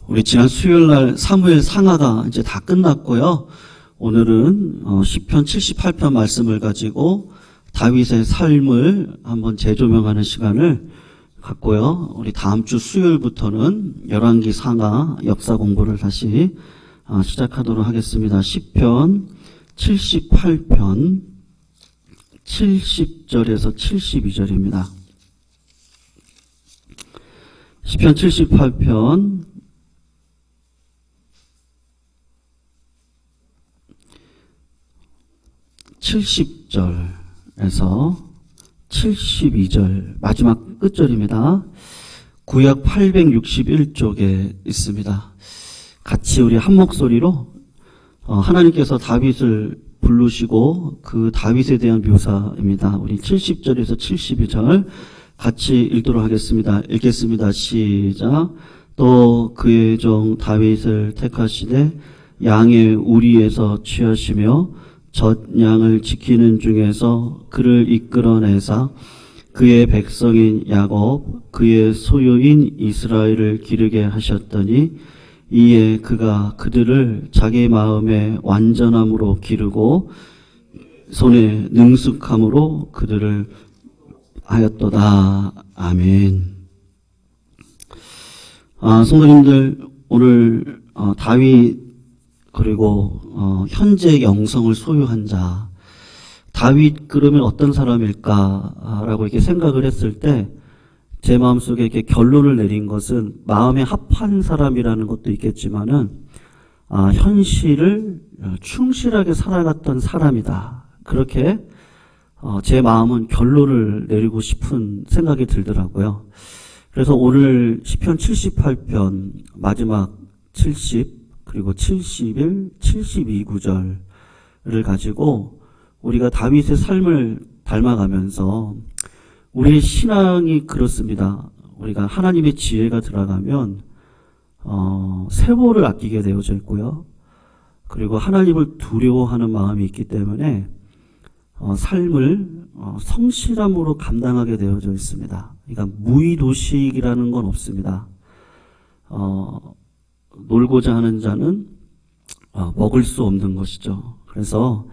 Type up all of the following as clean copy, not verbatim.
우리 지난 수요일 날 사무엘 상하가 이제 다 끝났고요. 오늘은 시편 78편 말씀을 가지고 다윗의 삶을 한번 재조명하는 시간을 갖고요. 우리 다음 주 수요일부터는 열왕기 상하 역사 공부를 다시 시작하도록 하겠습니다. 시편 78편 70절에서 72절입니다. 시편 78편 70절에서 72절 마지막 끝절입니다. 구약 861쪽에 있습니다. 같이 우리 한 목소리로 하나님께서 다윗을 부르시고 그 다윗에 대한 묘사입니다. 우리 70절에서 72절 같이 읽도록 하겠습니다. 읽겠습니다. 시작. 또 그의 종 다윗을 택하시되 양의 우리에서 취하시며 젖 양을 지키는 중에서 그를 이끌어내사 그의 백성인 야곱 그의 소유인 이스라엘을 기르게 하셨더니 이에 그가 그들을 자기 마음의 완전함으로 기르고 손에 능숙함으로 그들을 하였도다. 아멘. 성도님들, 오늘 다윗 그리고 현재 영성을 소유한 자, 다윗 그러면 어떤 사람일까라고 이렇게 생각을 했을 때 제 마음속에 이렇게 결론을 내린 것은 마음에 합한 사람이라는 것도 있겠지만은 현실을 충실하게 살아갔던 사람이다. 그렇게 제 마음은 결론을 내리고 싶은 생각이 들더라고요. 그래서 오늘 시편 78편 마지막 70 그리고 71, 72구절을 가지고 우리가 다윗의 삶을 닮아가면서 우리의 신앙이 그렇습니다. 우리가 하나님의 지혜가 들어가면 세월을 아끼게 되어져 있고요. 그리고 하나님을 두려워하는 마음이 있기 때문에 삶을 성실함으로 감당하게 되어져 있습니다. 그러니까 무의도식이라는 건 없습니다. 놀고자 하는 자는 먹을 수 없는 것이죠. 그래서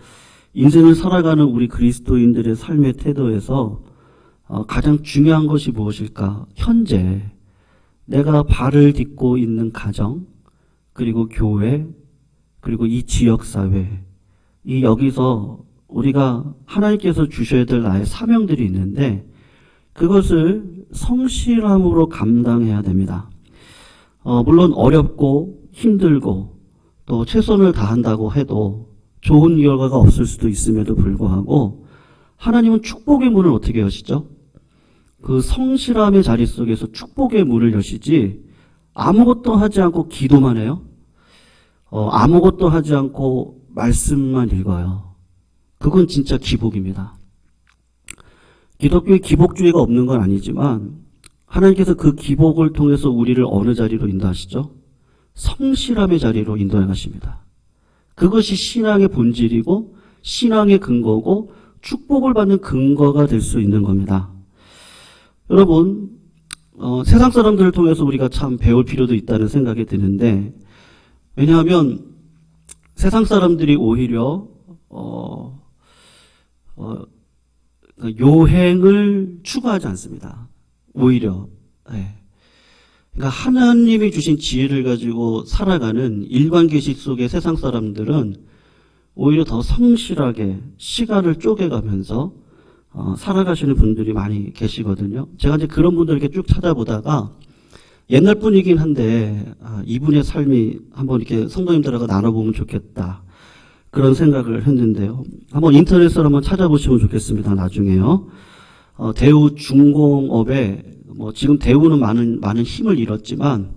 인생을 살아가는 우리 그리스도인들의 삶의 태도에서 가장 중요한 것이 무엇일까? 현재 내가 발을 딛고 있는 가정, 그리고 교회, 그리고 이 지역사회, 이 여기서 우리가 하나님께서 주셔야 될 나의 사명들이 있는데 그것을 성실함으로 감당해야 됩니다. 물론 어렵고 힘들고 또 최선을 다한다고 해도 좋은 결과가 없을 수도 있음에도 불구하고 하나님은 축복의 문을 어떻게 여시죠? 그 성실함의 자리 속에서 축복의 문을 여시지 아무것도 하지 않고 기도만 해요. 아무것도 하지 않고 말씀만 읽어요. 그건 진짜 기복입니다. 기독교에 기복주의가 없는 건 아니지만 하나님께서 그 기복을 통해서 우리를 어느 자리로 인도하시죠? 성실함의 자리로 인도하십니다. 그것이 신앙의 본질이고 신앙의 근거고 축복을 받는 근거가 될 수 있는 겁니다. 여러분, 세상 사람들을 통해서 우리가 참 배울 필요도 있다는 생각이 드는데, 왜냐하면 세상 사람들이 오히려 요행을 추구하지 않습니다. 오히려 그러니까 하나님이 주신 지혜를 가지고 살아가는 일관계식 속의 세상 사람들은 오히려 더 성실하게 시간을 쪼개가면서 살아가시는 분들이 많이 계시거든요. 제가 이제 그런 분들 이렇게 쭉 찾아보다가 옛날 분이긴 한데 이분의 삶이 한번 이렇게 성도님들하고 나눠보면 좋겠다. 그런 생각을 했는데요. 한번 인터넷으로 한번 찾아보시면 좋겠습니다. 나중에요. 대우 중공업에 지금 대우는 많은 힘을 잃었지만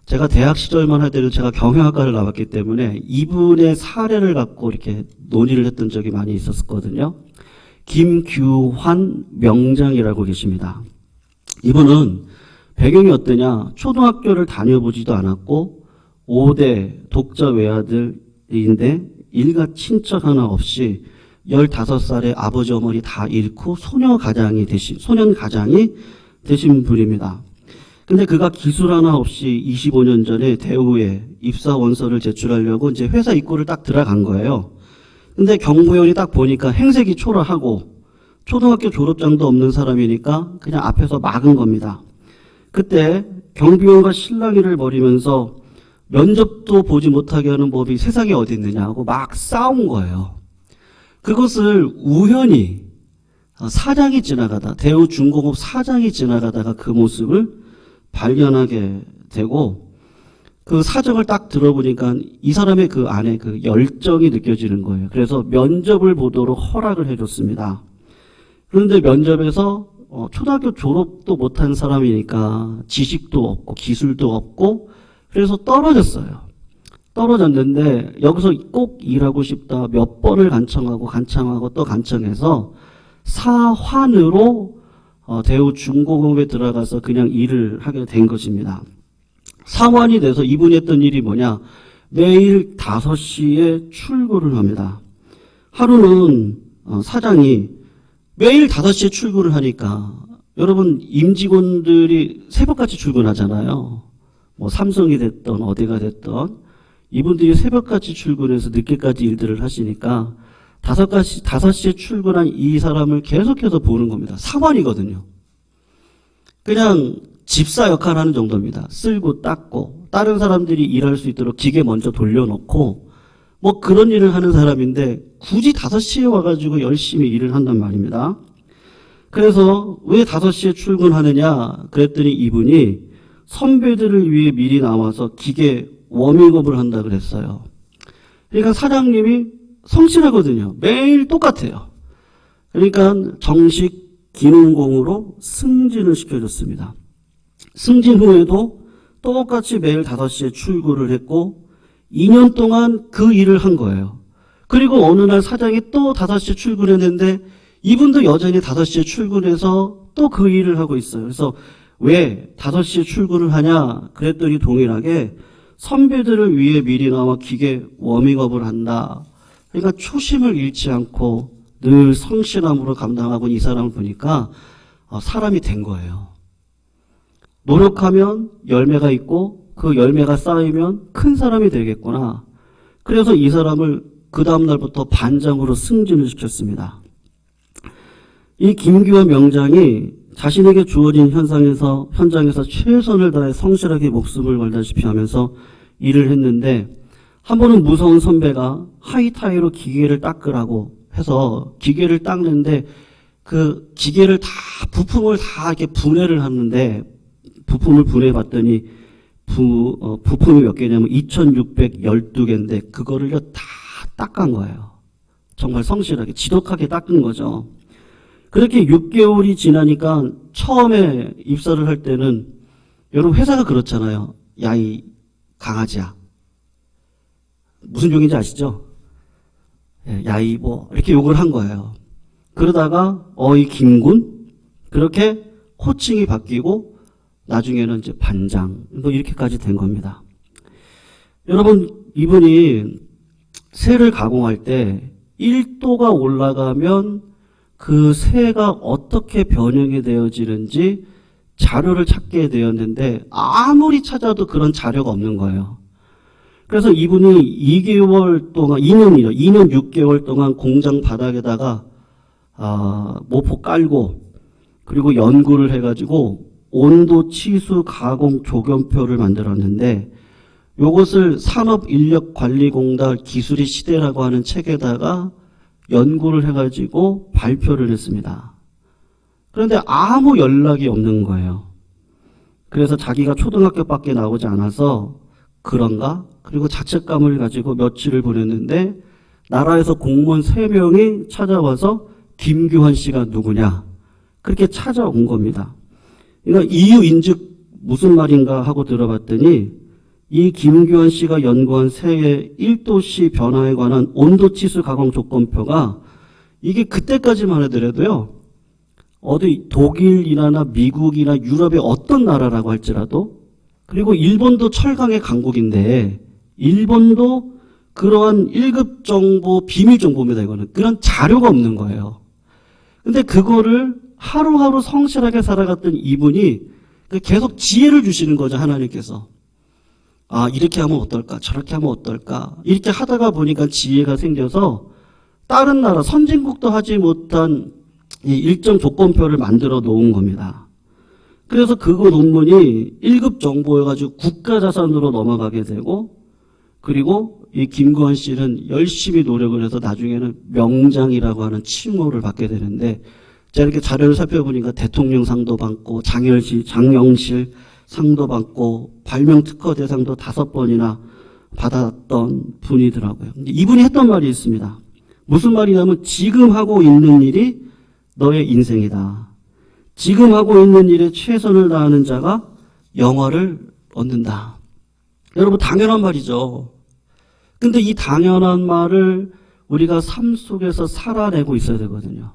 제가 대학 시절만 하더라도 제가 경영학과를 나왔기 때문에 이분의 사례를 갖고 이렇게 논의를 했던 적이 많이 있었거든요. 김규환 명장이라고 계십니다. 이분은 배경이 어떠냐? 초등학교를 다녀보지도 않았고 5대 독자 외아들인데 일가 친척 하나 없이 15살에 아버지 어머니 다 잃고 소년 가장이 되신 분입니다. 근데 그가 기술 하나 없이 25년 전에 대우에 입사 원서를 제출하려고 이제 회사 입구를 딱 들어간 거예요. 근데 경무원이 딱 보니까 행색이 초라하고 초등학교 졸업장도 없는 사람이니까 그냥 앞에서 막은 겁니다. 그때 경비원과 실랑이를 벌이면서 면접도 보지 못하게 하는 법이 세상에 어디 있느냐고 막 싸운 거예요. 그것을 우연히 사장이 지나가다, 대우중공업 사장이 지나가다가 그 모습을 발견하게 되고, 그 사정을 딱 들어보니까 이 사람의 그 안에 그 열정이 느껴지는 거예요. 그래서 면접을 보도록 허락을 해줬습니다. 그런데 면접에서 초등학교 졸업도 못한 사람이니까 지식도 없고 기술도 없고 그래서 떨어졌어요. 떨어졌는데 여기서 꼭 일하고 싶다 몇 번을 간청하고 또 간청해서 사환으로 대우중공업에 들어가서 그냥 일을 하게 된 것입니다. 사환이 돼서 이분이 했던 일이 뭐냐? 매일 5시에 출근을 합니다. 하루는 사장이 매일 5시에 출근을 하니까 여러분 임직원들이 새벽같이 출근하잖아요. 뭐 삼성이 됐던 어디가 됐던 이분들이 새벽같이 출근해서 늦게까지 일들을 하시니까 5시에 출근한 이 사람을 계속해서 보는 겁니다. 사관이거든요. 그냥 집사 역할을 하는 정도입니다. 쓸고 닦고 다른 사람들이 일할 수 있도록 기계 먼저 돌려놓고 뭐 그런 일을 하는 사람인데 굳이 5시에 와가지고 열심히 일을 한단 말입니다. 그래서 왜 5시에 출근하느냐 그랬더니 이분이 선배들을 위해 미리 나와서 기계 워밍업을 한다 그랬어요. 그러니까 사장님이 성실하거든요. 매일 똑같아요. 그러니까 정식 기능공으로 승진을 시켜줬습니다. 승진 후에도 똑같이 매일 5시에 출근을 했고 2년 동안 그 일을 한 거예요. 그리고 어느 날 사장이 또 5시에 출근했는데 이분도 여전히 5시에 출근해서 또 그 일을 하고 있어요. 그래서 왜 5시에 출근을 하냐 그랬더니 동일하게 선배들을 위해 미리 나와 기계 워밍업을 한다. 그러니까 초심을 잃지 않고 늘 성실함으로 감당하고 이 사람을 보니까 사람이 된 거예요. 노력하면 열매가 있고 그 열매가 쌓이면 큰 사람이 되겠구나. 그래서 이 사람을 그 다음날부터 반장으로 승진을 시켰습니다. 이 김기화 명장이 자신에게 주어진 현장에서 최선을 다해 성실하게 목숨을 걸다시피 하면서 일을 했는데 한 번은 무서운 선배가 하이타이로 기계를 닦으라고 해서 기계를 닦는데 그 기계를 부품을 다 이렇게 분해를 하는데 부품을 분해봤더니 부품이 몇 개냐면 2612개인데 그거를요 다 닦은 거예요. 정말 성실하게 지독하게 닦은 거죠. 그렇게 6개월이 지나니까 처음에 입사를 할 때는 여러분 회사가 그렇잖아요. 야 이 강아지야. 무슨 욕인지 아시죠? 야 이 뭐 이렇게 욕을 한 거예요. 그러다가 이 김군 그렇게 호칭이 바뀌고 나중에는 이제 반장 뭐 이렇게까지 된 겁니다. 여러분 이분이 새를 가공할 때 1도가 올라가면 그 새가 어떻게 변형이 되어지는지 자료를 찾게 되었는데 아무리 찾아도 그런 자료가 없는 거예요. 그래서 이분이 2년 6개월 동안 공장 바닥에다가 모포 깔고 그리고 연구를 해가지고 온도 치수 가공 조견표를 만들었는데 이것을 산업인력관리공단 기술의 시대라고 하는 책에다가 연구를 해가지고 발표를 했습니다. 그런데 아무 연락이 없는 거예요. 그래서 자기가 초등학교밖에 나오지 않아서 그런가? 그리고 자책감을 가지고 며칠을 보냈는데 나라에서 공무원 3명이 찾아와서 김규환 씨가 누구냐? 그렇게 찾아온 겁니다. 그러니까 이유인즉 무슨 말인가 하고 들어봤더니 이 김규환 씨가 연구한 새의 1도씨 변화에 관한 온도치수 가공 조건표가 이게 그때까지만 하더라도요. 어디 독일이나 미국이나 유럽의 어떤 나라라고 할지라도 그리고 일본도 철강의 강국인데 일본도 그러한 1급 정보 비밀 정보입니다. 이거는 그런 자료가 없는 거예요. 근데 그거를 하루하루 성실하게 살아갔던 이분이 계속 지혜를 주시는 거죠, 하나님께서. 아, 이렇게 하면 어떨까? 저렇게 하면 어떨까? 이렇게 하다가 보니까 지혜가 생겨서 다른 나라, 선진국도 하지 못한 이 일정 조건표를 만들어 놓은 겁니다. 그래서 그거 논문이 1급 정보여가지고 국가자산으로 넘어가게 되고, 그리고 이 김구한 씨는 열심히 노력을 해서 나중에는 명장이라고 하는 칭호를 받게 되는데, 제가 이렇게 자료를 살펴보니까 대통령상도 받고 장영실 상도 받고 발명특허 대상도 5번이나 받았던 분이더라고요. 이분이 했던 말이 있습니다. 무슨 말이냐면 지금 하고 있는 일이 너의 인생이다. 지금 하고 있는 일에 최선을 다하는 자가 영화를 얻는다. 여러분 당연한 말이죠. 근데 이 당연한 말을 우리가 삶 속에서 살아내고 있어야 되거든요.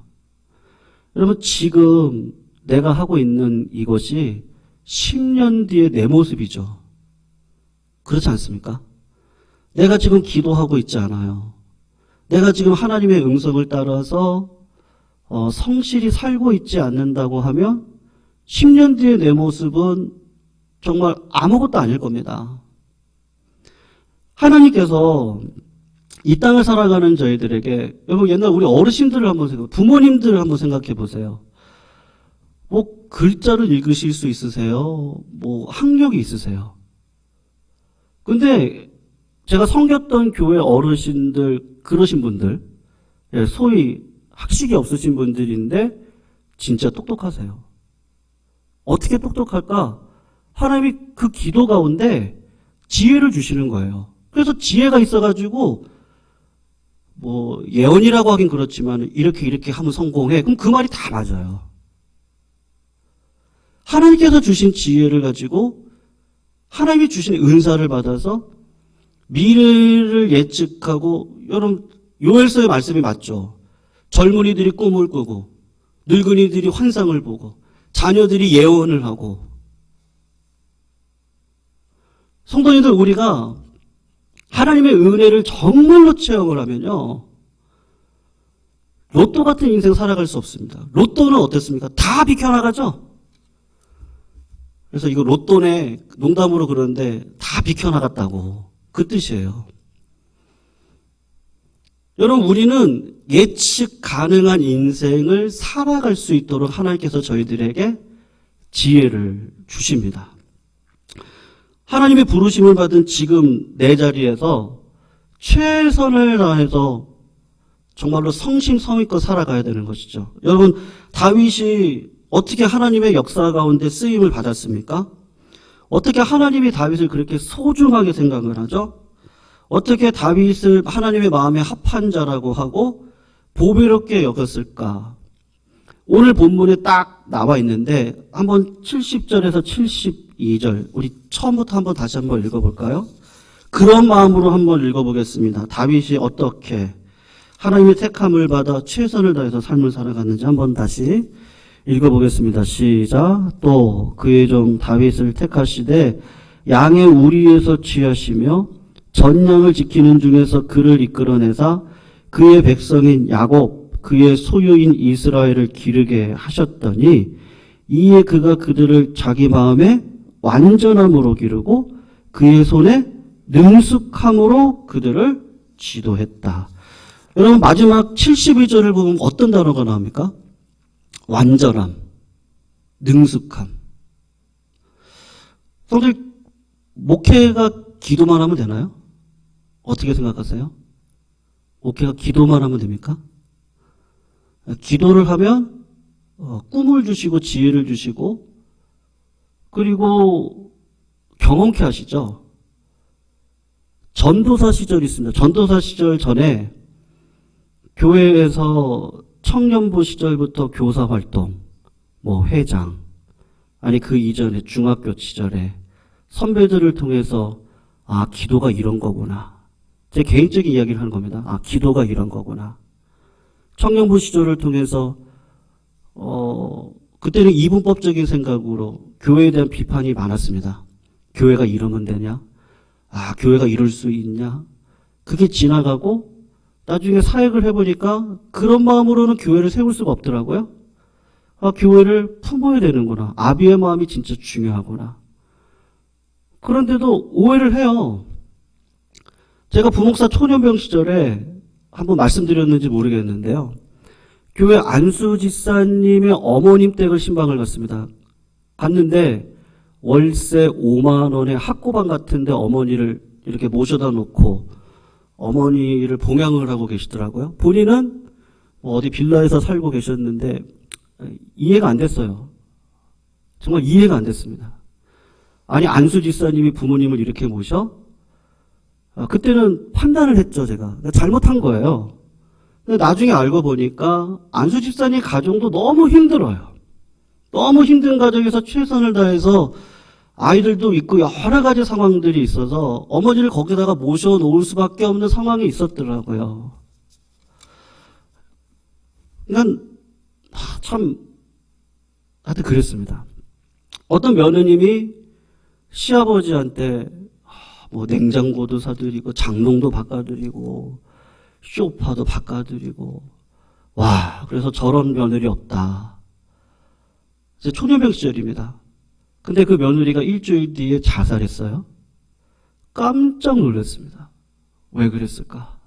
여러분 지금 내가 하고 있는 이것이 10년 뒤에 내 모습이죠. 그렇지 않습니까? 내가 지금 기도하고 있지 않아요. 내가 지금 하나님의 음성을 따라서 성실히 살고 있지 않는다고 하면 10년 뒤에 내 모습은 정말 아무것도 아닐 겁니다. 하나님께서 이 땅을 살아가는 저희들에게, 여러분 옛날 우리 어르신들을 한번 생각해, 부모님들을 한번 생각해 보세요. 뭐 글자를 읽으실 수 있으세요? 뭐 학력이 있으세요? 근데 제가 섬겼던 교회 어르신들, 그러신 분들, 소위 학식이 없으신 분들인데 진짜 똑똑하세요. 어떻게 똑똑할까? 하나님이 그 기도 가운데 지혜를 주시는 거예요. 그래서 지혜가 있어가지고 뭐 예언이라고 하긴 그렇지만 이렇게 하면 성공해. 그럼 그 말이 다 맞아요. 하나님께서 주신 지혜를 가지고 하나님이 주신 은사를 받아서 미래를 예측하고, 여러분 요엘서의 말씀이 맞죠. 젊은이들이 꿈을 꾸고 늙은이들이 환상을 보고 자녀들이 예언을 하고. 성도님들, 우리가 하나님의 은혜를 정말로 체험을 하면요, 로또 같은 인생 살아갈 수 없습니다. 로또는 어땠습니까? 다 비켜나가죠? 그래서 이거 로또네, 농담으로 그러는데 다 비켜나갔다고, 그 뜻이에요. 여러분, 우리는 예측 가능한 인생을 살아갈 수 있도록 하나님께서 저희들에게 지혜를 주십니다. 하나님의 부르심을 받은 지금 내 자리에서 최선을 다해서 정말로 성심성의껏 살아가야 되는 것이죠. 여러분, 다윗이 어떻게 하나님의 역사 가운데 쓰임을 받았습니까? 어떻게 하나님이 다윗을 그렇게 소중하게 생각을 하죠? 어떻게 다윗을 하나님의 마음에 합한 자라고 하고 보배롭게 여겼을까? 오늘 본문에 딱 나와 있는데 한번 70절에서 72절 우리 처음부터 한번 다시 한번 읽어볼까요? 그런 마음으로 한번 읽어보겠습니다. 다윗이 어떻게 하나님의 택함을 받아 최선을 다해서 삶을 살아갔는지 한번 다시 읽어보겠습니다. 시작. 또 그의 종 다윗을 택하시되 양의 우리에서 취하시며 전양을 지키는 중에서 그를 이끌어내사 그의 백성인 야곱 그의 소유인 이스라엘을 기르게 하셨더니 이에 그가 그들을 자기 마음에 완전함으로 기르고 그의 손에 능숙함으로 그들을 지도했다. 여러분, 마지막 72절을 보면 어떤 단어가 나옵니까? 완전함, 능숙함. 성도님, 목회가 기도만 하면 되나요? 어떻게 생각하세요? 목회가 기도만 하면 됩니까? 기도를 하면 꿈을 주시고 지혜를 주시고 그리고 경험케 하시죠. 전도사 시절이 있습니다. 전도사 시절 전에 교회에서 청년부 시절부터 교사 활동, 뭐 회장, 아니 그 이전에 중학교 시절에 선배들을 통해서 아, 기도가 이런 거구나. 제 개인적인 이야기를 하는 겁니다. 아, 기도가 이런 거구나. 청년부 시절을 통해서 그때는 이분법적인 생각으로 교회에 대한 비판이 많았습니다. 교회가 이러면 되냐? 아, 교회가 이럴 수 있냐? 그게 지나가고 나중에 사역을 해보니까 그런 마음으로는 교회를 세울 수가 없더라고요. 교회를 품어야 되는구나. 아비의 마음이 진짜 중요하구나. 그런데도 오해를 해요. 제가 부목사 초년병 시절에 한번 말씀드렸는지 모르겠는데요. 교회 안수집사님의 어머님 댁을 신방을 갔습니다. 갔는데 월세 5만 원에 학고방 같은데 어머니를 이렇게 모셔다 놓고 어머니를 봉양을 하고 계시더라고요. 본인은 어디 빌라에서 살고 계셨는데 이해가 안 됐어요. 정말 이해가 안 됐습니다. 아니 안수집사님이 부모님을 이렇게 모셔? 그때는 판단을 했죠. 제가 잘못한 거예요. 근데 나중에 알고 보니까 안수집사님 가정도 너무 힘들어요. 너무 힘든 가정에서 최선을 다해서 아이들도 있고 여러 가지 상황들이 있어서 어머니를 거기다가 모셔놓을 수밖에 없는 상황이 있었더라고요. 그러니까 참 하여튼 그랬습니다. 어떤 며느님이 시아버지한테 뭐 냉장고도 사드리고 장롱도 바꿔드리고 소파도 바꿔드리고 와 그래서 저런 며느리 없다. 이제 초년병 시절입니다. 근데 그 며느리가 일주일 뒤에 자살했어요. 깜짝 놀랐습니다. 왜 그랬을까?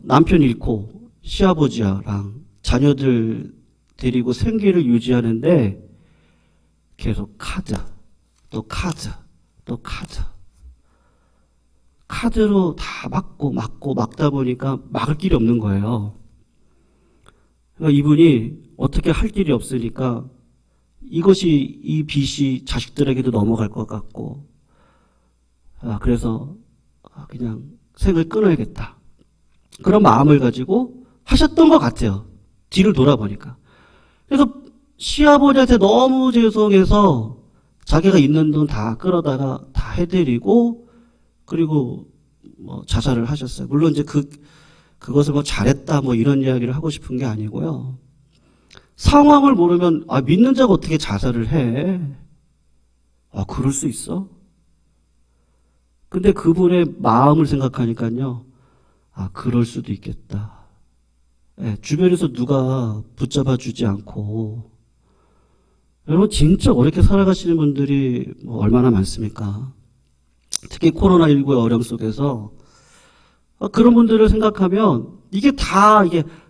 남편 잃고 시아버지랑 자녀들 데리고 생계를 유지하는데 계속 카드, 또 카드, 또 카드. 카드로 다 막다 보니까 막을 길이 없는 거예요. 그러니까 이분이 어떻게 할 길이 없으니까 이 빚이 자식들에게도 넘어갈 것 같고, 그래서 그냥 생을 끊어야겠다. 그런 마음을 가지고 하셨던 것 같아요. 뒤를 돌아보니까. 그래서 시아버지한테 너무 죄송해서 자기가 있는 돈 다 끌어다가 다 해드리고, 그리고 뭐 자살을 하셨어요. 물론 이제 그것을 뭐 잘했다 뭐 이런 이야기를 하고 싶은 게 아니고요. 상황을 모르면 믿는 자가 어떻게 자살을 해? 그럴 수 있어? 근데 그분의 마음을 생각하니까요. 그럴 수도 있겠다. 주변에서 누가 붙잡아 주지 않고 여러분 진짜 어렵게 살아가시는 분들이 얼마나 많습니까? 특히 코로나19의 어려움 속에서 그런 분들을 생각하면 이게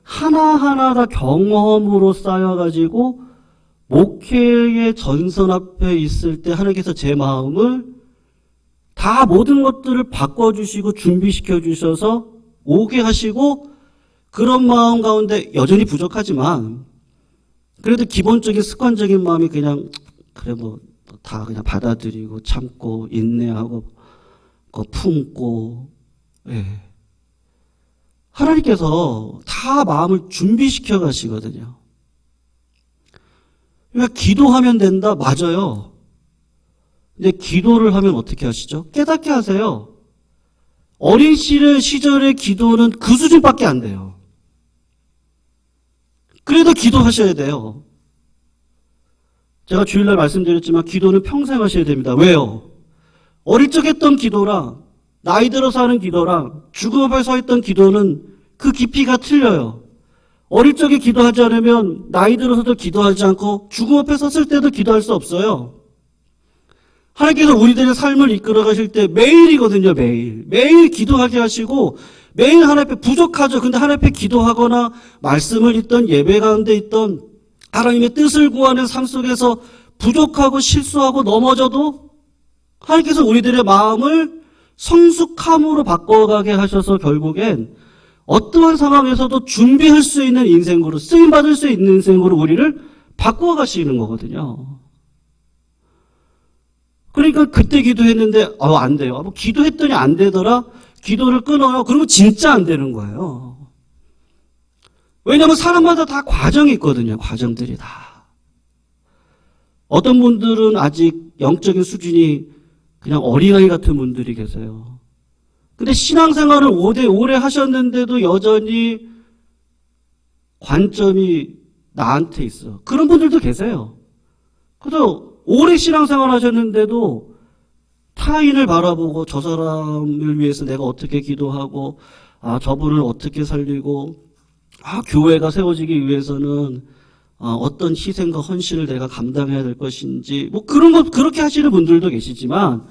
하나하나 다 경험으로 쌓여가지고 목회의 전선 앞에 있을 때 하나님께서 제 마음을 다 모든 것들을 바꿔주시고 준비시켜 주셔서 오게 하시고 그런 마음 가운데 여전히 부족하지만 그래도 기본적인 습관적인 마음이 그냥 그래 다 그냥 받아들이고 참고 인내하고 품고 하나님께서 다 마음을 준비시켜 가시거든요. 그러니까 기도하면 된다? 맞아요. 근데 기도를 하면 어떻게 하시죠? 깨닫게 하세요. 어린 시절의 기도는 그 수준밖에 안 돼요. 그래도 기도하셔야 돼요. 제가 주일날 말씀드렸지만 기도는 평생 하셔야 됩니다. 왜요? 어릴 적 했던 기도랑 나이 들어서 하는 기도랑 죽음 앞에 서 있던 기도는 그 깊이가 틀려요. 어릴 적에 기도하지 않으면 나이 들어서도 기도하지 않고 죽음 앞에 섰을 때도 기도할 수 없어요. 하나님께서 우리들의 삶을 이끌어 가실 때 매일이거든요. 매일 기도하게 하시고 매일 하나님 앞에 부족하죠. 근데 하나님 앞에 기도하거나 말씀을 읽던 예배 가운데 있던 하나님의 뜻을 구하는 삶 속에서 부족하고 실수하고 넘어져도 하나님께서 우리들의 마음을 성숙함으로 바꿔가게 하셔서 결국엔 어떠한 상황에서도 준비할 수 있는 인생으로 쓰임받을 수 있는 인생으로 우리를 바꿔가시는 거거든요. 그러니까 그때 기도했는데 안 돼요. 기도했더니 안 되더라. 기도를 끊어요. 그러면 진짜 안 되는 거예요. 왜냐하면 사람마다 다 과정이 있거든요. 과정들이 다. 어떤 분들은 아직 영적인 수준이 그냥 어린아이 같은 분들이 계세요. 근데 신앙생활을 오래 하셨는데도 여전히 관점이 나한테 있어. 그런 분들도 계세요. 그래서 오래 신앙생활 하셨는데도 타인을 바라보고 저 사람을 위해서 내가 어떻게 기도하고 저분을 어떻게 살리고 교회가 세워지기 위해서는 어떤 희생과 헌신을 내가 감당해야 될 것인지, 뭐 그런 것, 그렇게 하시는 분들도 계시지만,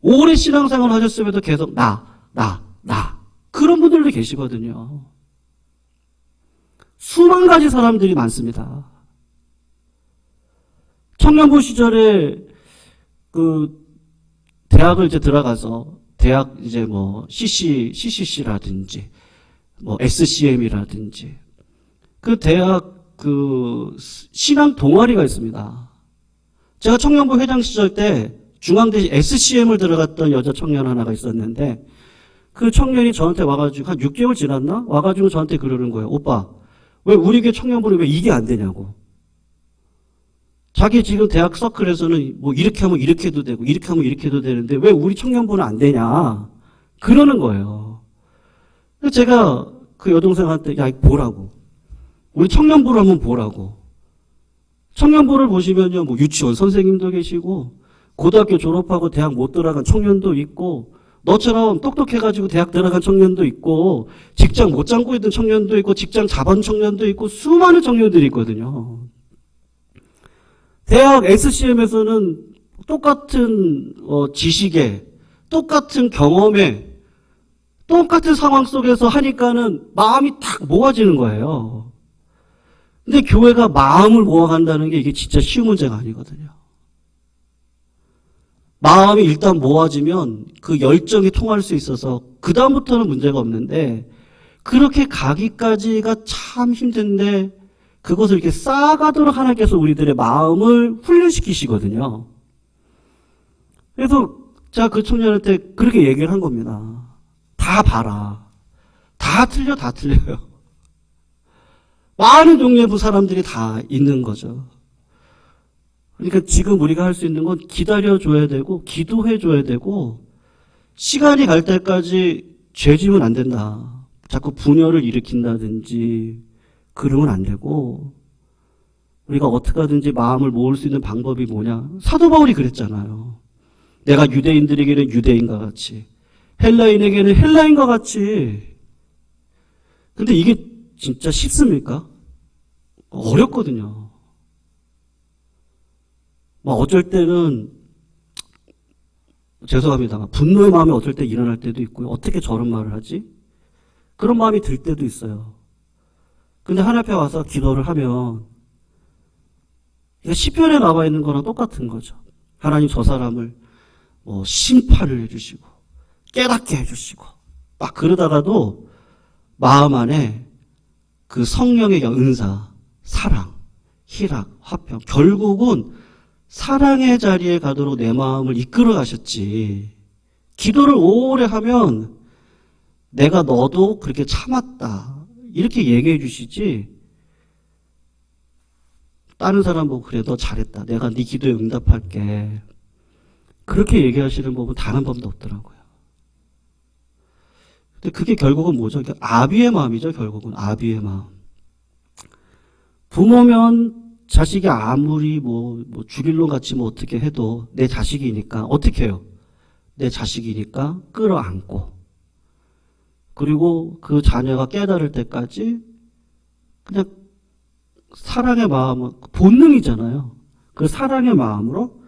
오래 신앙생활 하셨음에도 계속 나. 그런 분들도 계시거든요. 수만 가지 사람들이 많습니다. 청년부 시절에 대학을 이제 들어가서, 대학 이제 뭐 CCC라든지, 뭐 SCM이라든지, 대학 신앙 동아리가 있습니다. 제가 청년부 회장 시절 때 중앙대 SCM을 들어갔던 여자 청년 하나가 있었는데, 그 청년이 저한테 와가지고 한 6개월 지났나? 와가지고 저한테 그러는 거예요. 오빠, 왜 우리 교회 청년부는 왜 이게 안 되냐고. 자기 지금 대학 서클에서는 뭐 이렇게 하면 이렇게 해도 되고 이렇게 하면 이렇게 해도 되는데 왜 우리 청년부는 안 되냐. 그러는 거예요. 제가 그 여동생한테 야, 보라고. 우리 청년부를 한번 보라고. 청년부를 보시면요, 뭐 유치원 선생님도 계시고, 고등학교 졸업하고 대학 못 들어간 청년도 있고, 너처럼 똑똑해가지고 대학 들어간 청년도 있고, 직장 못 잡고 있는 청년도 있고, 직장 잡은 청년도 있고, 수많은 청년들이 있거든요. 대학 SCM에서는 똑같은 지식에, 똑같은 경험에, 똑같은 상황 속에서 하니까는 마음이 탁 모아지는 거예요. 근데 교회가 마음을 모아간다는 게 이게 진짜 쉬운 문제가 아니거든요. 마음이 일단 모아지면 그 열정이 통할 수 있어서 그 다음부터는 문제가 없는데, 그렇게 가기까지가 참 힘든데 그것을 이렇게 쌓아가도록 하나님께서 우리들의 마음을 훈련시키시거든요. 그래서 제가 그 청년한테 그렇게 얘기를 한 겁니다. 다 봐라. 다 틀려요. 많은 종류의 사람들이 다 있는 거죠. 그러니까 지금 우리가 할 수 있는 건 기다려줘야 되고, 기도해줘야 되고, 시간이 갈 때까지 죄지면 안 된다. 자꾸 분열을 일으킨다든지, 그러면 안 되고, 우리가 어떻게 하든지 마음을 모을 수 있는 방법이 뭐냐. 사도 바울이 그랬잖아요. 내가 유대인들에게는 유대인과 같이, 헬라인에게는 헬라인과 같이. 근데 이게 진짜 쉽습니까? 어렵거든요. 어쩔 때는, 죄송합니다. 분노의 마음이 어쩔 때 일어날 때도 있고요. 어떻게 저런 말을 하지? 그런 마음이 들 때도 있어요. 근데 하나님 앞에 와서 기도를 하면, 시편에 나와 있는 거랑 똑같은 거죠. 하나님 저 사람을 심판을 해주시고, 깨닫게 해주시고, 막 그러다가도 마음 안에 그 성령의 은사, 사랑, 희락, 화평, 결국은 사랑의 자리에 가도록 내 마음을 이끌어 가셨지. 기도를 오래 하면 내가 너도 그렇게 참았다. 이렇게 얘기해 주시지. 다른 사람 보고 그래 너 잘했다. 내가 네 기도에 응답할게. 그렇게 얘기하시는 법은 다른 법도 없더라고요. 근데 그게 결국은 뭐죠? 아비의 마음이죠. 결국은 아비의 마음. 부모면 자식이 아무리 죽일 놈 같이 어떻게 해도 내 자식이니까 어떻게 해요? 내 자식이니까 끌어안고, 그리고 그 자녀가 깨달을 때까지 그냥 사랑의 마음은 본능이잖아요. 그 사랑의 마음으로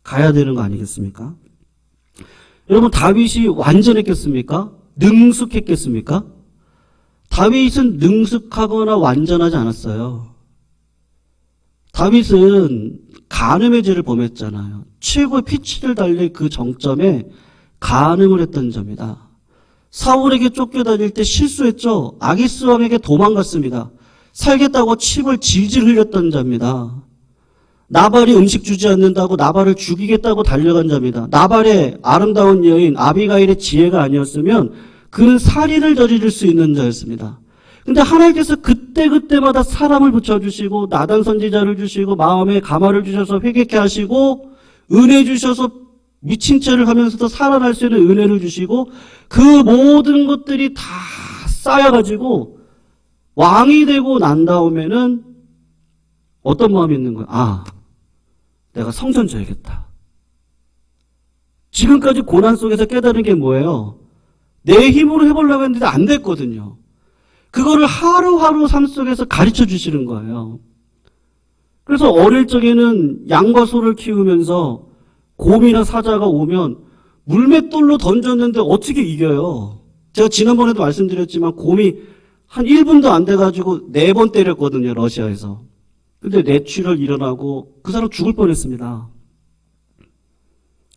가야 되는 거 아니겠습니까? 여러분, 다윗이 완전했겠습니까? 능숙했겠습니까? 다윗은 능숙하거나 완전하지 않았어요. 다윗은 간음의 죄를 범했잖아요. 최고의 피치를 달릴 그 정점에 간음을 했던 점이다. 사울에게 쫓겨다닐 때 실수했죠. 아기스 왕에게 도망갔습니다. 살겠다고 침을 질질 흘렸던 자입니다. 나발이 음식 주지 않는다고 나발을 죽이겠다고 달려간 자입니다. 나발의 아름다운 여인 아비가일의 지혜가 아니었으면 그는 살인을 저지를 수 있는 자였습니다. 근데 하나님께서 그때마다 사람을 붙여주시고 나단 선지자를 주시고 마음에 가마를 주셔서 회개케 하시고 은혜 주셔서 미친 채를 하면서도 살아날 수 있는 은혜를 주시고 그 모든 것들이 다 쌓여가지고 왕이 되고 난 다음에는 어떤 마음이 있는 거야? 내가 성전 져야겠다. 지금까지 고난 속에서 깨달은 게 뭐예요? 내 힘으로 해보려고 했는데 안 됐거든요. 그거를 하루하루 삶 속에서 가르쳐 주시는 거예요. 그래서 어릴 적에는 양과 소를 키우면서 곰이나 사자가 오면 물맷돌로 던졌는데 어떻게 이겨요? 제가 지난번에도 말씀드렸지만 곰이 한 1분도 안 돼가지고 4번 때렸거든요, 러시아에서. 근데 뇌출혈 일어나고 그 사람 죽을 뻔했습니다.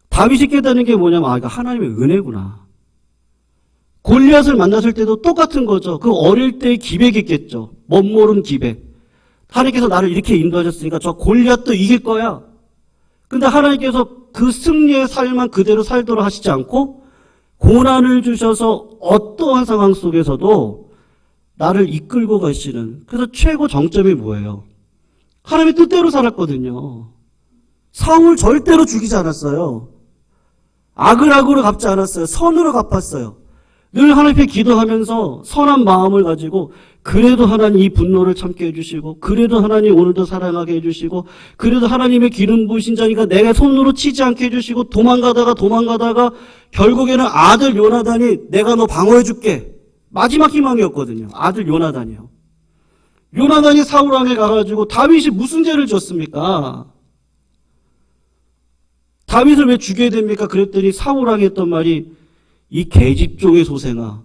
다윗이 깨닫는 게 뭐냐면, 이거 하나님의 은혜구나. 골리앗을 만났을 때도 똑같은 거죠. 그 어릴 때의 기백이겠죠. 멋모른 기백. 하나님께서 나를 이렇게 인도하셨으니까 저 골리앗도 이길 거야. 근데 하나님께서 그 승리의 삶만 그대로 살도록 하시지 않고 고난을 주셔서 어떠한 상황 속에서도 나를 이끌고 가시는, 그래서 최고 정점이 뭐예요? 하나님의 뜻대로 살았거든요. 사울 절대로 죽이지 않았어요. 악을 악으로 갚지 않았어요. 선으로 갚았어요. 늘 하나님께 기도하면서 선한 마음을 가지고, 그래도 하나님 이 분노를 참게 해주시고, 그래도 하나님 오늘도 사랑하게 해주시고, 그래도 하나님의 기름 부으신 자니까 내가 손으로 치지 않게 해주시고, 도망가다가 결국에는 아들 요나단이 내가 너 방어해줄게. 마지막 희망이었거든요. 아들 요나단이요. 요나단이 사울왕에 가가지고 다윗이 무슨 죄를 졌습니까? 다윗을 왜 죽여야 됩니까? 그랬더니 사울왕이 했던 말이, 이 계집종의 소생아,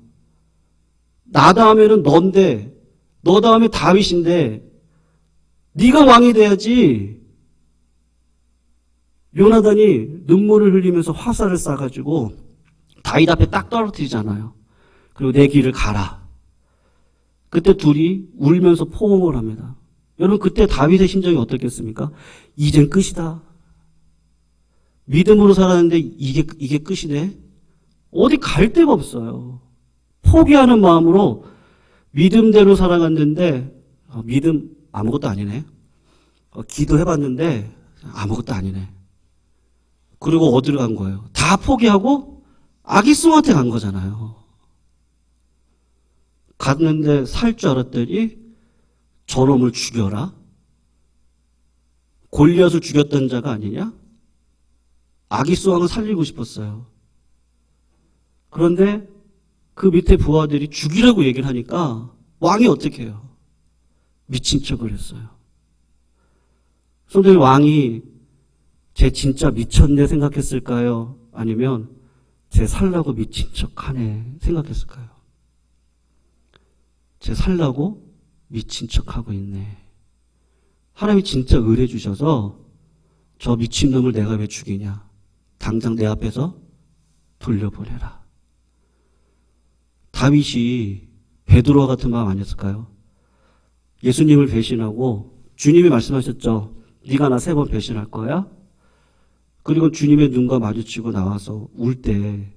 나 다음에는 넌데, 너 다음에 다윗인데 네가 왕이 돼야지. 요나단이 눈물을 흘리면서 화살을 쏴가지고 다윗 앞에 딱 떨어뜨리잖아요. 그리고 내 길을 가라. 그때 둘이 울면서 포옹을 합니다. 여러분, 그때 다윗의 심정이 어떻겠습니까? 이젠 끝이다. 믿음으로 살았는데 이게 끝이네. 어디 갈 데가 없어요. 포기하는 마음으로 믿음대로 살아갔는데 믿음 아무것도 아니네. 기도해봤는데 아무것도 아니네. 그리고 어디로 간 거예요? 다 포기하고 아기송한테 간 거잖아요. 갔는데 살 줄 알았더니 저놈을 죽여라. 골리앗을 죽였던 자가 아니냐? 아기송왕을 살리고 싶었어요. 그런데 그 밑에 부하들이 죽이라고 얘기를 하니까 왕이 어떻게 해요? 미친 척을 했어요. 그런데 왕이 쟤 진짜 미쳤네 생각했을까요? 아니면 쟤 살라고 미친 척하네 생각했을까요? 쟤 살라고 미친 척하고 있네. 하나님이 진짜 의뢰 주셔서 저 미친놈을 내가 왜 죽이냐? 당장 내 앞에서 돌려보내라. 다윗이 베드로와 같은 마음 아니었을까요? 예수님을 배신하고 주님이 말씀하셨죠. 네가 나 3번 배신할 거야? 그리고 주님의 눈과 마주치고 나와서 울 때,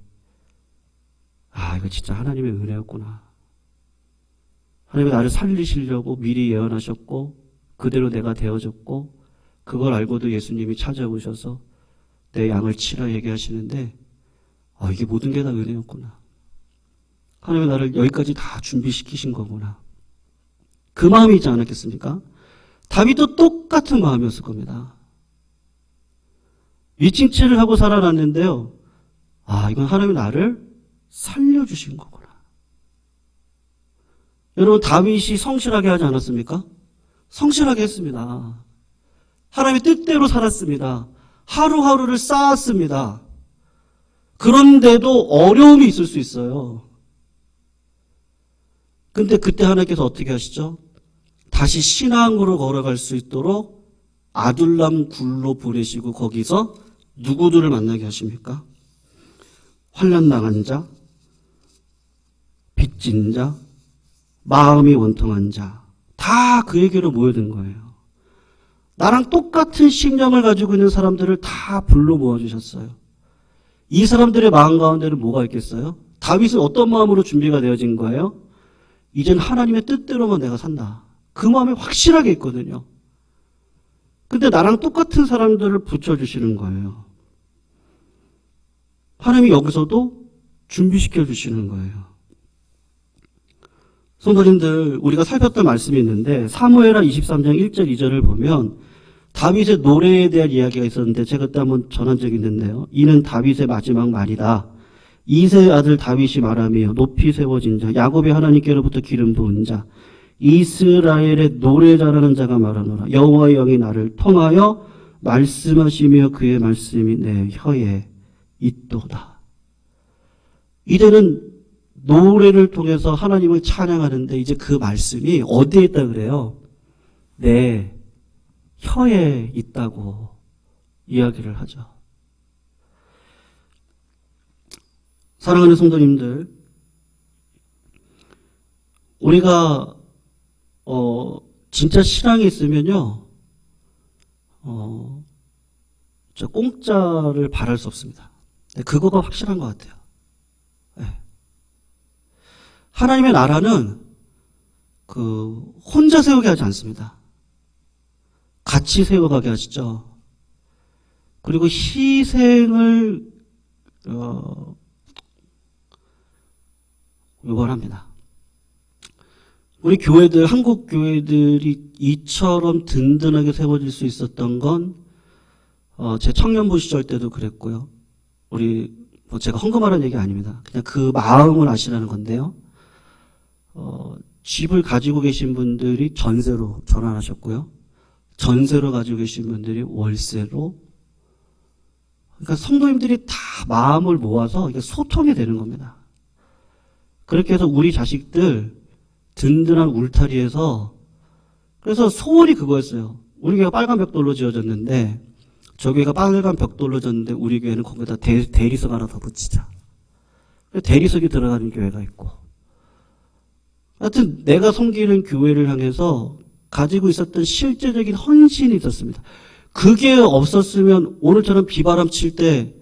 이거 진짜 하나님의 은혜였구나. 하나님이 나를 살리시려고 미리 예언하셨고 그대로 내가 되어졌고, 그걸 알고도 예수님이 찾아오셔서 내 양을 치라 얘기하시는데, 이게 모든 게 다 은혜였구나. 하나님이 나를 여기까지 다 준비시키신 거구나. 그 마음이 있지 않았겠습니까? 다윗도 똑같은 마음이었을 겁니다. 미친 채를 하고 살아났는데요. 이건 하나님이 나를 살려주신 거구나. 여러분, 다윗이 성실하게 하지 않았습니까? 성실하게 했습니다. 하나님의 뜻대로 살았습니다. 하루하루를 쌓았습니다. 그런데도 어려움이 있을 수 있어요. 근데 그때 하나님께서 어떻게 하시죠? 다시 신앙으로 걸어갈 수 있도록 아둘람 굴로 보내시고 거기서 누구들을 만나게 하십니까? 환난당한 자, 빚진 자, 마음이 원통한 자, 다 그에게로 모여든 거예요. 나랑 똑같은 심령을 가지고 있는 사람들을 다 불러 모아주셨어요. 이 사람들의 마음 가운데는 뭐가 있겠어요? 다윗은 어떤 마음으로 준비가 되어진 거예요? 이젠 하나님의 뜻대로만 내가 산다. 그 마음이 확실하게 있거든요. 근데 나랑 똑같은 사람들을 붙여주시는 거예요. 하나님이 여기서도 준비시켜 주시는 거예요. 성도님들, 우리가 살폈던 말씀이 있는데 사무엘하 23장 1절 2절을 보면 다윗의 노래에 대한 이야기가 있었는데 제가 그때 한번 전한 적이 있는데요. 이는 다윗의 마지막 말이다. 이새의 아들 다윗이 말하며 높이 세워진 자 야곱의 하나님께로부터 기름 부은 자 이스라엘의 노래 잘하는 자가 말하노라. 여호와의 영이 나를 통하여 말씀하시며 그의 말씀이 내 혀에 있도다. 이제는 노래를 통해서 하나님을 찬양하는데 이제 그 말씀이 어디에 있다 그래요? 내 혀에 있다고 이야기를 하죠. 사랑하는 성도님들, 우리가 진짜 신앙이 있으면요, 저 공짜를 바랄 수 없습니다. 그거가 확실한 것 같아요. 네. 하나님의 나라는 혼자 세우게 하지 않습니다. 같이 세워가게 하시죠. 그리고 희생을 요구합니다. 우리 교회들, 한국 교회들이 이처럼 든든하게 세워질 수 있었던 건 제 청년부 시절 때도 그랬고요. 제가 헝금하는 얘기 아닙니다. 그냥 그 마음을 아시라는 건데요. 집을 가지고 계신 분들이 전세로 전환하셨고요. 전세로 가지고 계신 분들이 월세로. 그러니까 성도님들이 다 마음을 모아서 이게 소통이 되는 겁니다. 그렇게 해서 우리 자식들 든든한 울타리에서, 그래서 소원이 그거였어요. 우리 교회가 빨간 벽돌로 지어졌는데, 저 교회가 빨간 벽돌로 졌는데 우리 교회는 거기다 대리석 하나 더 붙이자. 대리석이 들어가는 교회가 있고. 하여튼 내가 섬기는 교회를 향해서 가지고 있었던 실제적인 헌신이 있었습니다. 그게 없었으면 오늘처럼 비바람 칠 때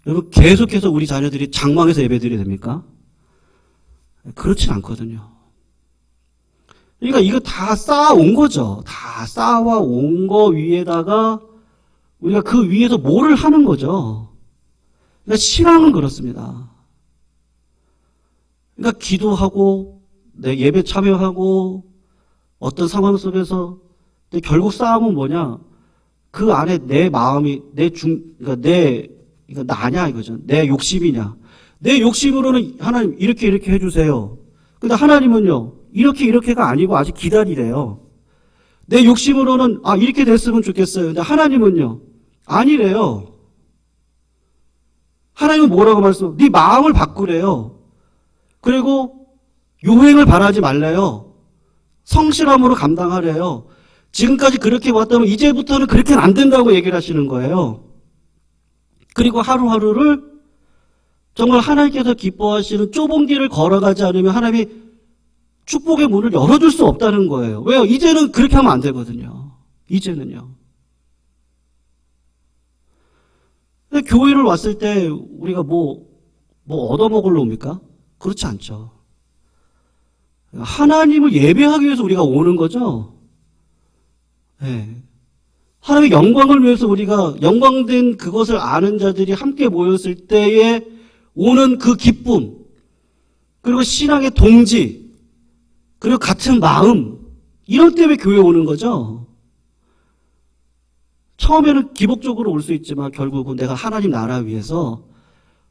여러분 계속해서 우리 자녀들이 장망에서 예배드려야 됩니까? 그렇진 않거든요. 그러니까 이거 다 쌓아온 거죠. 다 쌓아온 거 위에다가 우리가 그 위에서 뭐를 하는 거죠. 그러니까 신앙은 그렇습니다. 그러니까 기도하고 내 예배 참여하고 어떤 상황 속에서 근데 결국 싸움은 뭐냐? 그 안에 내 마음이 이거 나냐 이거죠. 내 욕심이냐? 내 욕심으로는 하나님 이렇게 해주세요. 근데 하나님은요 이렇게가 아니고 아직 기다리래요. 내 욕심으로는 이렇게 됐으면 좋겠어요. 근데 하나님은요 아니래요. 하나님은 뭐라고 말씀해요? 네 마음을 바꾸래요. 그리고 요행을 바라지 말래요. 성실함으로 감당하래요. 지금까지 그렇게 왔다면 이제부터는 그렇게는 안 된다고 얘기를 하시는 거예요. 그리고 하루하루를 정말 하나님께서 기뻐하시는 좁은 길을 걸어가지 않으면 하나님이 축복의 문을 열어줄 수 없다는 거예요. 왜요? 이제는 그렇게 하면 안 되거든요. 이제는요. 근데 교회를 왔을 때 우리가 뭐 얻어먹으러 옵니까? 그렇지 않죠. 하나님을 예배하기 위해서 우리가 오는 거죠. 네. 하나님의 영광을 위해서 우리가 영광된 그것을 아는 자들이 함께 모였을 때에 오는 그 기쁨, 그리고 신앙의 동지, 그리고 같은 마음, 이런 때문에 교회에 오는 거죠. 처음에는 기복적으로 올 수 있지만 결국은 내가 하나님 나라 위해서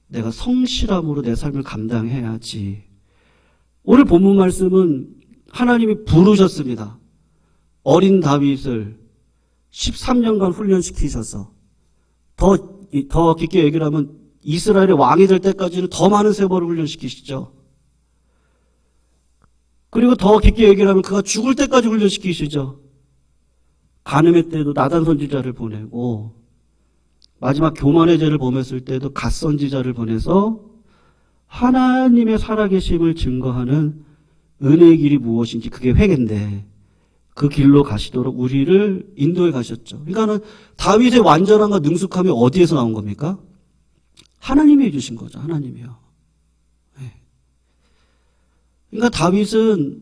내가 성실함으로 내 삶을 감당해야지. 오늘 본문 말씀은 하나님이 부르셨습니다. 어린 다윗을 13년간 훈련시키셔서 더 깊게 얘기를 하면 이스라엘의 왕이 될 때까지는 더 많은 세월을 훈련시키시죠. 그리고 더 깊게 얘기를 하면 그가 죽을 때까지 훈련시키시죠. 간음의 때도 나단 선지자를 보내고 마지막 교만의 죄를 범했을 때도 갓 선지자를 보내서 하나님의 살아계심을 증거하는 은혜의 길이 무엇인지 그게 회개인데 그 길로 가시도록 우리를 인도해 가셨죠. 그러니까는 다윗의 완전함과 능숙함이 어디에서 나온 겁니까? 하나님이 해주신 거죠. 하나님이요. 네. 그러니까 다윗은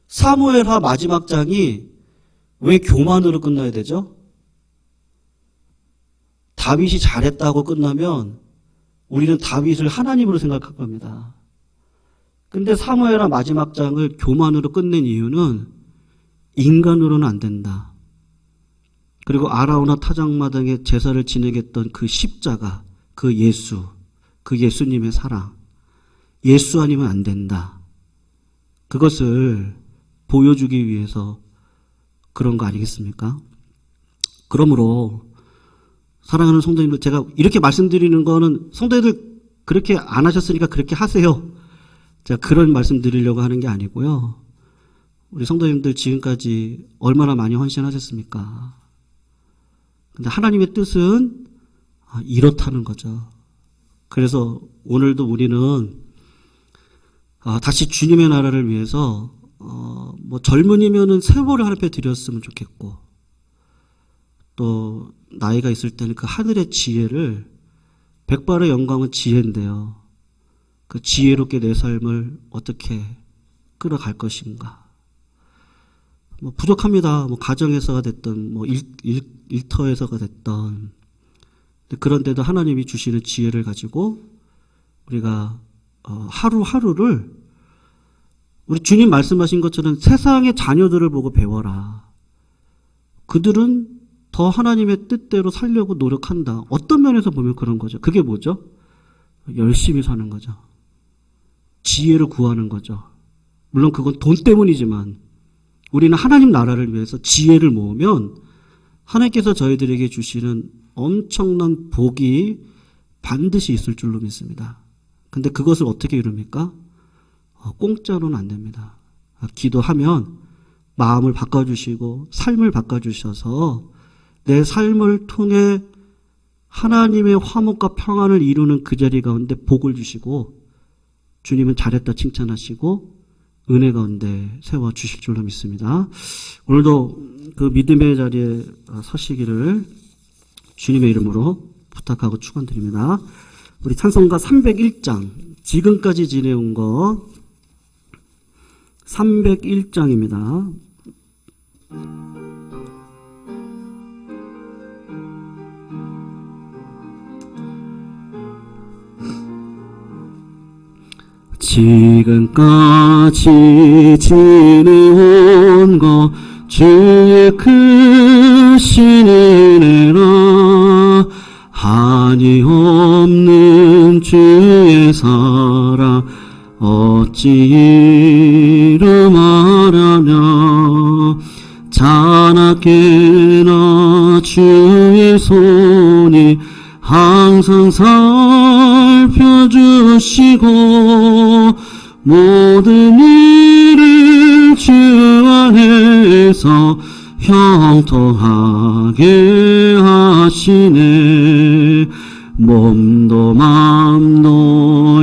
사무엘하 마지막 장이 왜 교만으로 끝나야 되죠? 다윗이 잘했다고 끝나면 우리는 다윗을 하나님으로 생각할 겁니다. 근데 사무엘하 마지막 장을 교만으로 끝낸 이유는 인간으로는 안 된다. 그리고 아라우나 타작마당에 제사를 지내겠던 그 십자가, 그 예수, 그 예수님의 사랑, 예수 아니면 안 된다. 그것을 보여주기 위해서 그런 거 아니겠습니까? 그러므로 사랑하는 성도님들, 제가 이렇게 말씀드리는 거는 성도들 그렇게 안 하셨으니까 그렇게 하세요. 제가 그런 말씀 드리려고 하는 게 아니고요. 우리 성도님들 지금까지 얼마나 많이 헌신하셨습니까? 근데 하나님의 뜻은 이렇다는 거죠. 그래서 오늘도 우리는 다시 주님의 나라를 위해서 뭐 젊은이면은 세월을 하나님께 드렸으면 좋겠고, 또 나이가 있을 때는 그 하늘의 지혜를, 백발의 영광은 지혜인데요, 그 지혜롭게 내 삶을 어떻게 끌어갈 것인가. 뭐 부족합니다. 뭐 가정에서가 됐던, 뭐 일터에서가 됐던. 그런데도 하나님이 주시는 지혜를 가지고 우리가 하루하루를, 우리 주님 말씀하신 것처럼 세상의 자녀들을 보고 배워라. 그들은 더 하나님의 뜻대로 살려고 노력한다. 어떤 면에서 보면 그런 거죠. 그게 뭐죠? 열심히 사는 거죠. 지혜를 구하는 거죠. 물론 그건 돈 때문이지만 우리는 하나님 나라를 위해서 지혜를 모으면 하나님께서 저희들에게 주시는 엄청난 복이 반드시 있을 줄로 믿습니다. 근데 그것을 어떻게 이룹니까? 공짜로는 안 됩니다. 기도하면 마음을 바꿔주시고 삶을 바꿔주셔서 내 삶을 통해 하나님의 화목과 평안을 이루는 그 자리 가운데 복을 주시고, 주님은 잘했다 칭찬하시고 은혜 가운데 세워주실 줄로 믿습니다. 오늘도 그 믿음의 자리에 서시기를 주님의 이름으로 부탁하고 축원드립니다. 우리 찬송가 301장, 지금까지 지내온 거 301장입니다. 지금까지 지내온 것 주의 크신 은혜라, 한이 없는 주의 사랑 어찌 이름하려냐. 자나깨나 주의 손이 항상 살펴주시고, 모든 일을 주 안에서 형통하게 하시네. 몸도 마음도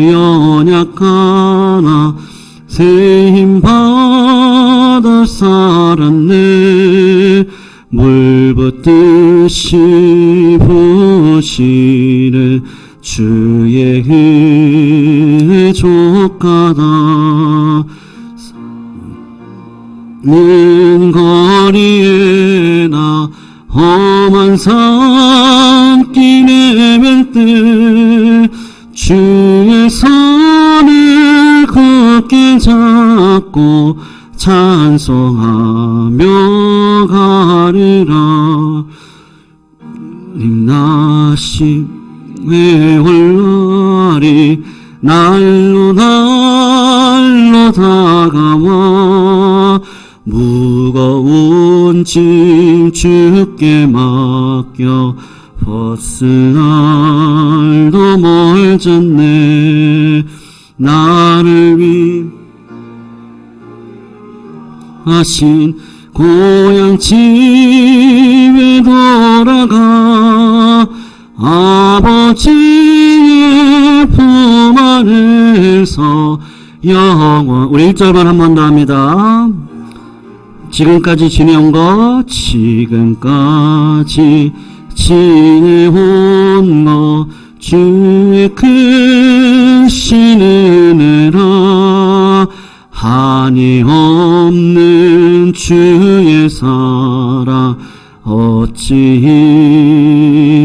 연약하나 새 힘 받아 살았네. 물 붓듯이 부으시는 주의 은혜 족하다. 먼 거리에나 험한 산길에 뵐 때 주의 손을 굳게 잡고 찬송하며 가리라. 나심의 홀날이 날로 다가와, 무거운 짐 주께 맡겨 벗을 날도 멀졌네. 나를 위하신 고향 집에 돌아가 아버지의 품 안에서 영원. 우리 1절만 한 번 더 합니다. 지금까지 지내온 것, 지금까지 지내온 것 주의 크신 은혜라. 한이 없는 주의 사랑 어찌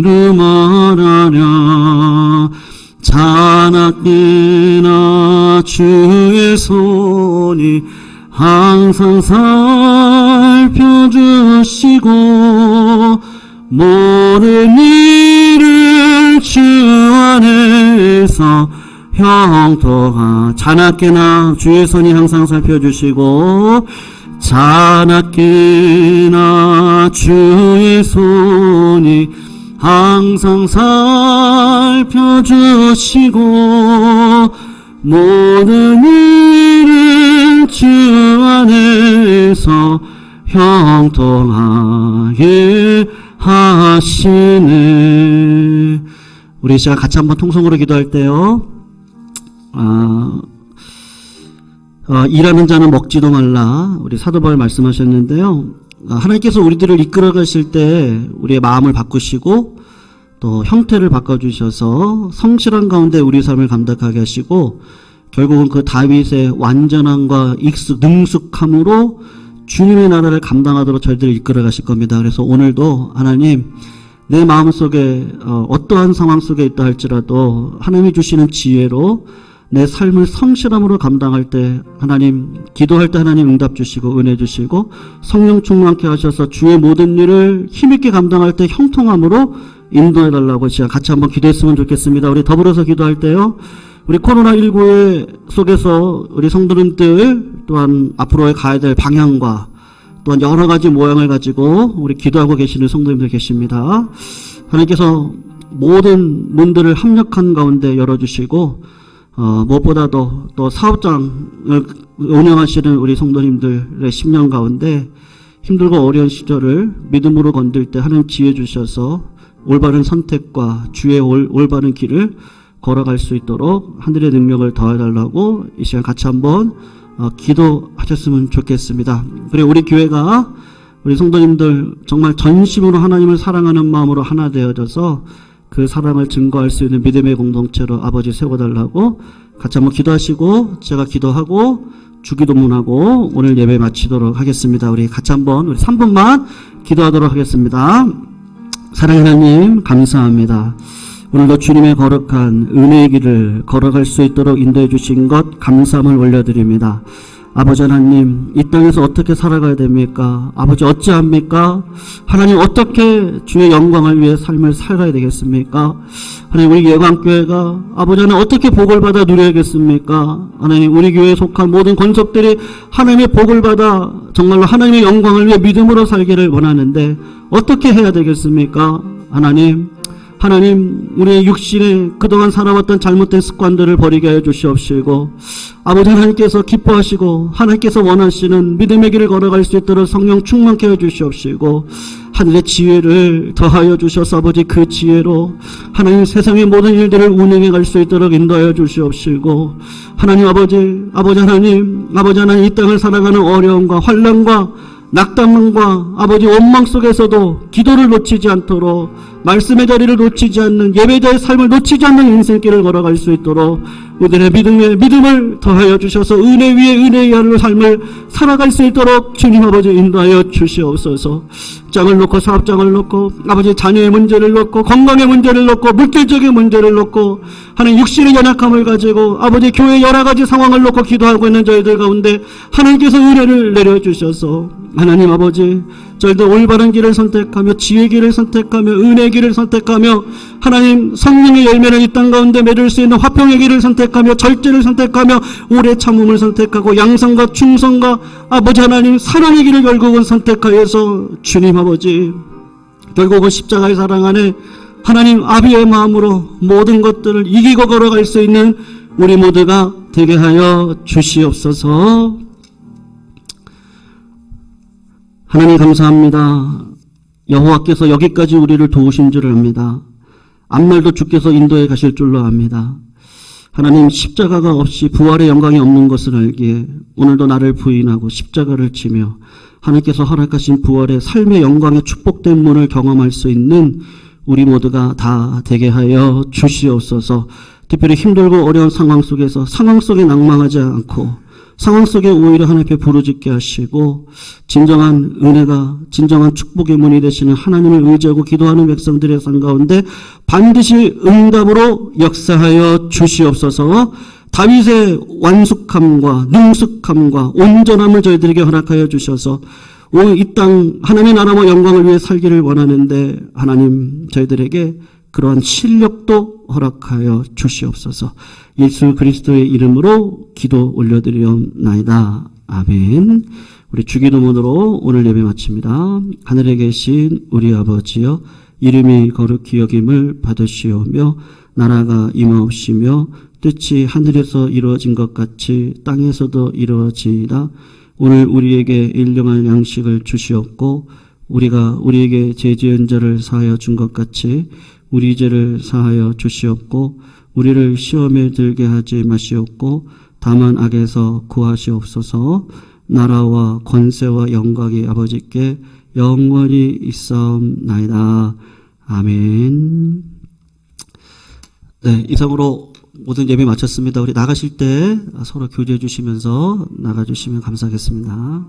이름하랴. 자나깨나 주의 손이 항상 살펴주시고, 모든 일을 주 안에 안에서 형통하. 자나깨나 주의 손이 항상 살펴주시고, 자나깨나 주의 손이 항상 살펴주시고, 모든 일은 주 안에서 형통하게 하시네. 우리 시간 같이 한번 통성으로 기도할 때요. 일하는 자는 먹지도 말라. 우리 사도 바울 말씀하셨는데요. 하나님께서 우리들을 이끌어 가실 때 우리의 마음을 바꾸시고 또 형태를 바꿔주셔서 성실한 가운데 우리 삶을 감당하게 하시고 결국은 그 다윗의 완전함과 능숙함으로 주님의 나라를 감당하도록 저희들을 이끌어 가실 겁니다. 그래서 오늘도 하나님 내 마음속에 어떠한 상황 속에 있다 할지라도 하나님이 주시는 지혜로 내 삶을 성실함으로 감당할 때 하나님, 기도할 때 하나님 응답 주시고 은혜 주시고 성령 충만케 하셔서 주의 모든 일을 힘있게 감당할 때 형통함으로 인도해 달라고 제가 같이 한번 기도했으면 좋겠습니다. 우리 더불어서 기도할 때요. 우리 코로나19 속에서 우리 성도님들 또한 앞으로의 가야 될 방향과 또한 여러 가지 모양을 가지고 우리 기도하고 계시는 성도님들 계십니다. 하나님께서 모든 문들을 합력한 가운데 열어주시고 무엇보다도 또 사업장을 운영하시는 우리 성도님들의 심령 가운데 힘들고 어려운 시절을 믿음으로 건들 때 하나님 지혜 주셔서 올바른 선택과 주의 올바른 길을 걸어갈 수 있도록 하늘의 능력을 더해달라고 이 시간 같이 한번 기도하셨으면 좋겠습니다. 그리고 우리 교회가 우리 성도님들 정말 전심으로 하나님을 사랑하는 마음으로 하나 되어져서 그 사랑을 증거할 수 있는 믿음의 공동체로 아버지 세워달라고 같이 한번 기도하시고 제가 기도하고 주기도문하고 오늘 예배 마치도록 하겠습니다. 우리 같이 한번 우리 3분만 기도하도록 하겠습니다. 사랑하는 하나님 감사합니다. 오늘도 주님의 거룩한 은혜의 길을 걸어갈 수 있도록 인도해 주신 것 감사함을 올려드립니다. 아버지 하나님, 이 땅에서 어떻게 살아가야 됩니까? 아버지 어찌합니까? 하나님 어떻게 주의 영광을 위해 삶을 살아야 되겠습니까? 하나님 우리 예방교회가 아버지 하나님 어떻게 복을 받아 누려야겠습니까? 하나님 우리 교회에 속한 모든 권속들이 하나님의 복을 받아 정말로 하나님의 영광을 위해 믿음으로 살기를 원하는데 어떻게 해야 되겠습니까? 하나님 우리의 육신에 그동안 살아왔던 잘못된 습관들을 버리게 하여 주시옵시고 아버지 하나님께서 기뻐하시고 하나님께서 원하시는 믿음의 길을 걸어갈 수 있도록 성령 충만케 해 주시옵시고 하늘의 지혜를 더하여 주셔서 아버지 그 지혜로 하나님 세상의 모든 일들을 운행해 갈 수 있도록 인도하여 주시옵시고 하나님 아버지 하나님 이 땅을 살아가는 어려움과 환난과 낙담과 아버지 원망 속에서도 기도를 놓치지 않도록 말씀의 자리를 놓치지 않는 예배자의 삶을 놓치지 않는 인생길을 걸어갈 수 있도록 우리들의 믿음을 더하여 주셔서 은혜 위에 은혜의 하루 삶을 살아갈 수 있도록 주님 아버지 인도하여 주시옵소서. 장을 놓고 사업장을 놓고 아버지 자녀의 문제를 놓고 건강의 문제를 놓고 물질적인 문제를 놓고 하나님 육신의 연약함을 가지고 아버지 교회 여러 가지 상황을 놓고 기도하고 있는 저희들 가운데 하나님께서 은혜를 내려주셔서 하나님 아버지 저희들 올바른 길을 선택하며 지혜의 길을 선택하며 은혜의 길을 선택하며 하나님 성령의 열매를 이 땅 가운데 맺을 수 있는 화평의 길을 선택하며 절제를 선택하며 오래 참음을 선택하고 양성과 충성과 아버지 하나님 사랑의 길을 결국은 선택하여서 주님 아버지 결국은 십자가의 사랑 안에 하나님 아비의 마음으로 모든 것들을 이기고 걸어갈 수 있는 우리 모두가 되게 하여 주시옵소서. 하나님 감사합니다. 여호와께서 여기까지 우리를 도우신 줄 압니다. 앞날도 주께서 인도해 가실 줄로 압니다. 하나님 십자가가 없이 부활의 영광이 없는 것을 알기에 오늘도 나를 부인하고 십자가를 지며 하나님께서 허락하신 부활의 삶의 영광의 축복된 문을 경험할 수 있는 우리 모두가 다 되게 하여 주시옵소서. 특별히 힘들고 어려운 상황 속에서 상황 속에 낭망하지 않고 상황 속에 오히려 하나님께 부르짖게 하시고 진정한 은혜가 진정한 축복의 문이 되시는 하나님을 의지하고 기도하는 백성들의 삶 가운데 반드시 응답으로 역사하여 주시옵소서. 다윗의 완숙함과 능숙함과 온전함을 저희들에게 허락하여 주셔서 이 땅 하나님의 나라와 영광을 위해 살기를 원하는데 하나님 저희들에게 그러한 실력도 허락하여 주시옵소서. 예수 그리스도의 이름으로 기도 올려드리옵나이다. 아멘. 우리 주기도문으로 오늘 예배 마칩니다. 하늘에 계신 우리 아버지여, 이름이 거룩히 여김을 받으시오며 나라가 임하옵시며 뜻이 하늘에서 이루어진 것 같이 땅에서도 이루어지이다. 오늘 우리에게 일용할 양식을 주시옵고 우리가 우리에게 죄 지은 자를 사하여 준 것 같이 우리 죄를 사하여 주시옵고 우리를 시험에 들게 하지 마시옵고 다만 악에서 구하시옵소서. 나라와 권세와 영광이 아버지께 영원히 있사옵나이다. 아멘. 네, 이상으로 모든 예배 마쳤습니다. 우리 나가실 때 서로 교제해 주시면서 나가주시면 감사하겠습니다.